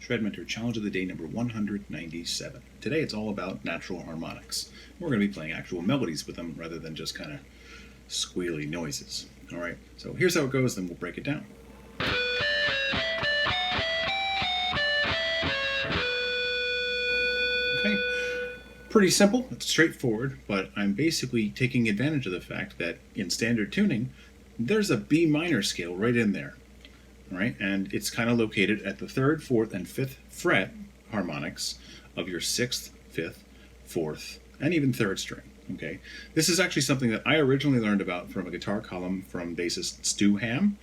ShredMentor Challenge of the Day number 197. Today it's all about natural harmonics. We're going to be playing actual melodies with them rather than just kind of squealy noises. Alright, so here's how it goes, then we'll break it down. Okay, pretty simple, it's straightforward, but I'm basically taking advantage of the fact that in standard tuning, there's a B minor scale right in there. Right, and it's kind of located at the 3rd, 4th, and 5th fret harmonics of your 6th, 5th, 4th, and even 3rd string. Okay, this is actually something that I originally learned about from a guitar column from bassist Stu Ham,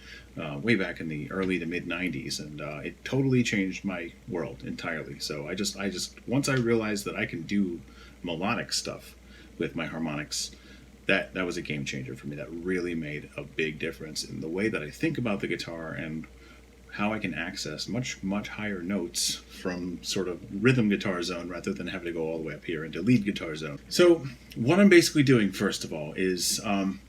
way back in the early to mid 90s, and it totally changed my world entirely. So I just once I realized that I can do melodic stuff with my harmonics, that was a game changer for me. That really made a big difference in the way that I think about the guitar and how I can access much higher notes from sort of rhythm guitar zone rather than having to go all the way up here into lead guitar zone. So what I'm basically doing first of all is I'm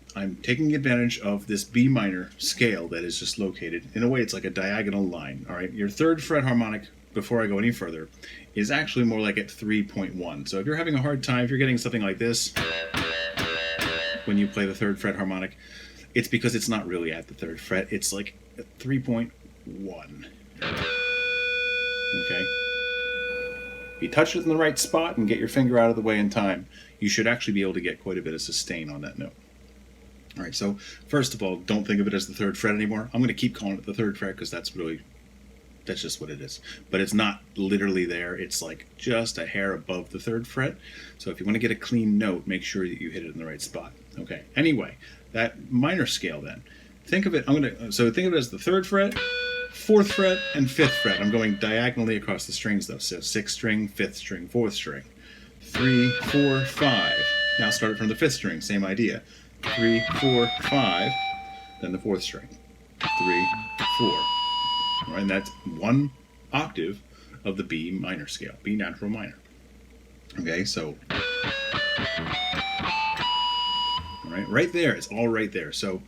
taking advantage of this B minor scale that is just located, in a way it's like a diagonal line. All right, your 3rd fret harmonic, before I go any further, is actually more like at 3.1. So if you're having a hard time, if you're getting something like this when you play the 3rd fret harmonic, it's because it's not really at the 3rd fret. It's like 3.1. Okay? If you touch it in the right spot and get your finger out of the way in time, you should actually be able to get quite a bit of sustain on that note. All right, so first of all, don't think of it as the 3rd fret anymore. I'm going to keep calling it the 3rd fret because that's just what it is. But it's not literally there. It's like just a hair above the 3rd fret. So if you want to get a clean note, make sure that you hit it in the right spot. Okay. Anyway, that minor scale then. Think of it, think of it as the 3rd fret, 4th fret, and 5th fret. I'm going diagonally across the strings though. So 6th string, 5th string, 4th string. 3, 4, 5. Now start it from the 5th string, same idea. 3, 4, 5, then the 4th string. 3, 4. All right, and that's one octave of the B minor scale, B natural minor. Okay, so all right there, it's all right there. So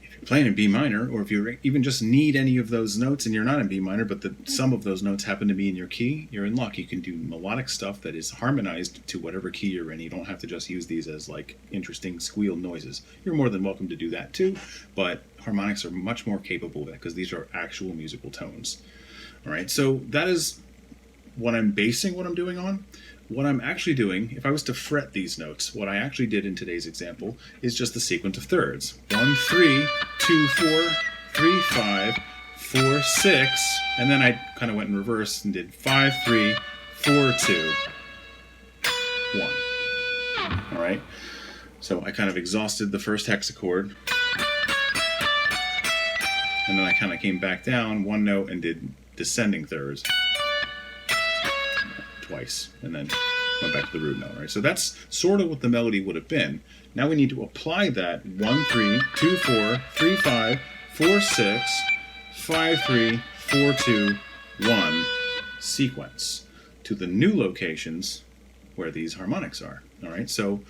if you're playing in B minor, or if you even just need any of those notes and you're not in B minor, but some of those notes happen to be in your key, you're in luck. You can do melodic stuff that is harmonized to whatever key you're in. You don't have to just use these as like interesting squeal noises. You're more than welcome to do that too, but harmonics are much more capable of that because these are actual musical tones. All right, so that is what I'm basing what I'm doing on. What I'm actually doing, if I was to fret these notes, what I actually did in today's example is just the sequence of thirds. 1, 3, 2, 4, 3, 5, 4, 6, and then I kind of went in reverse and did 5, 3, 4, 2, 1. All right, so I kind of exhausted the first hexachord, and then I kind of came back down one note and did descending thirds twice, and then went back to the root note. Right, so that's sort of what the melody would have been. Now we need to apply that 1, 3, 2, 4, 3, 5, 4, 6, 5, 3, 4, 2, 1 sequence to the new locations where these harmonics are. All right, so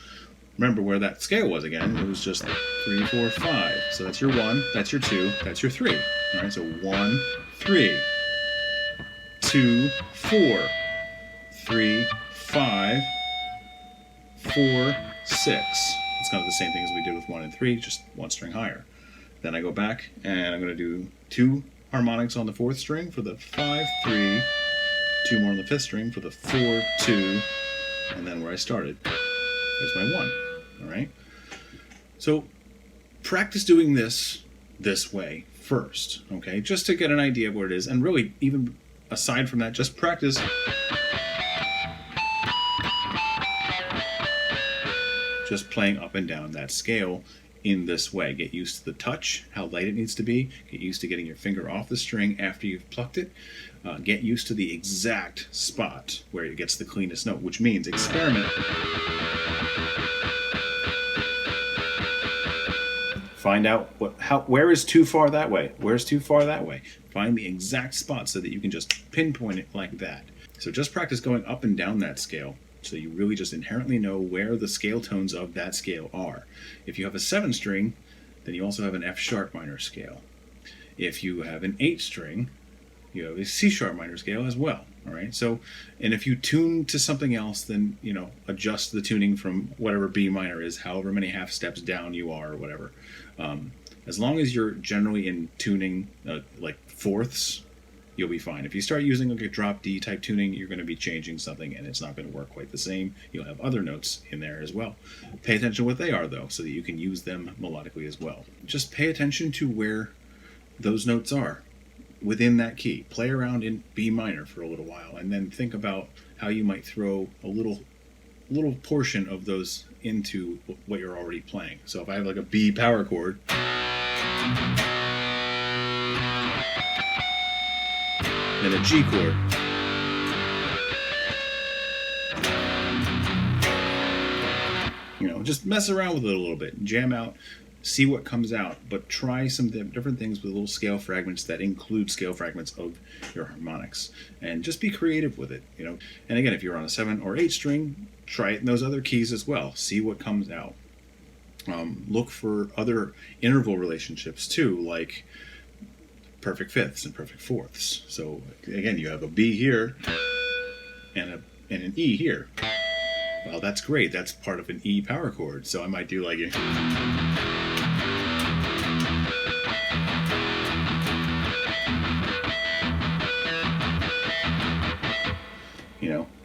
remember where that scale was again. It was just 3, 4, 5. So that's your 1, that's your 2, that's your 3. All right, so 1, 3, 2, 4, 3, 5, 4, 6. It's kind of the same thing as we did with 1 and 3, just one string higher. Then I go back and I'm going to do 2 harmonics on the 4th string for the 5, 3, 2 more on the 5th string for the 4, 2, and then where I started, there's my 1. All right. So practice doing this way first, okay, just to get an idea of what it is, and really even aside from that, just practice just playing up and down that scale in this way. Get used to the touch, how light it needs to be. Get used to getting your finger off the string after you've plucked it. Get used to the exact spot where it gets the cleanest note, which means experiment. Find out where is too far that way. Where's too far that way? Find the exact spot so that you can just pinpoint it like that. So just practice going up and down that scale so you really just inherently know where the scale tones of that scale are. If you have a 7 string, then you also have an F sharp minor scale. If you have an 8 string, You have a C sharp minor scale as well. All right. So, and if you tune to something else, then adjust the tuning from whatever B minor is, however many half steps down you are, or whatever. As long as you're generally in tuning like fourths, you'll be fine. If you start using like a drop D type tuning, you're going to be changing something, and it's not going to work quite the same. You'll have other notes in there as well. Pay attention to what they are, though, so that you can use them melodically as well. Just pay attention to where those notes are within that key. Play around in B minor for a little while, and then think about how you might throw a little portion of those into what you're already playing. So if I have like a B power chord, and a G chord, just mess around with it a little bit, jam out, see what comes out, but try some different things with little scale fragments that include scale fragments of your harmonics, and just be creative with it. And again, if you're on a 7 or 8 string, try it in those other keys as well. See what comes out. Look for other interval relationships too, like perfect fifths and perfect fourths. So again, you have a B here and an E here. Well, that's great. That's part of an E power chord. So I might do like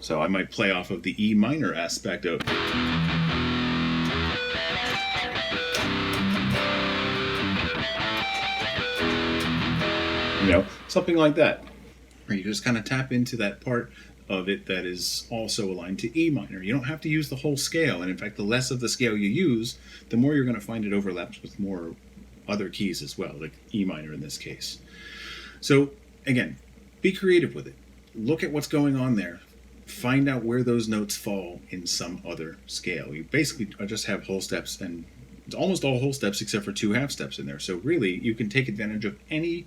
so I might play off of the E minor aspect of, something like that. Or you just kind of tap into that part of it that is also aligned to E minor. You don't have to use the whole scale, and in fact, the less of the scale you use, the more you're going to find it overlaps with more other keys as well, like E minor in this case. So again, be creative with it. Look at what's going on there. Find out where those notes fall in some other scale. You basically just have whole steps, and it's almost all whole steps except for 2 half steps in there. So really, you can take advantage of any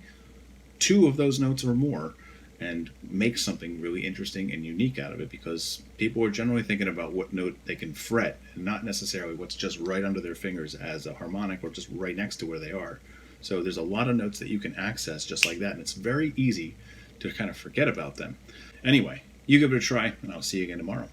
2 of those notes or more and make something really interesting and unique out of it, because people are generally thinking about what note they can fret and not necessarily what's just right under their fingers as a harmonic or just right next to where they are. So there's a lot of notes that you can access just like that, and it's very easy to kind of forget about them. Anyway, you give it a try, and I'll see you again tomorrow.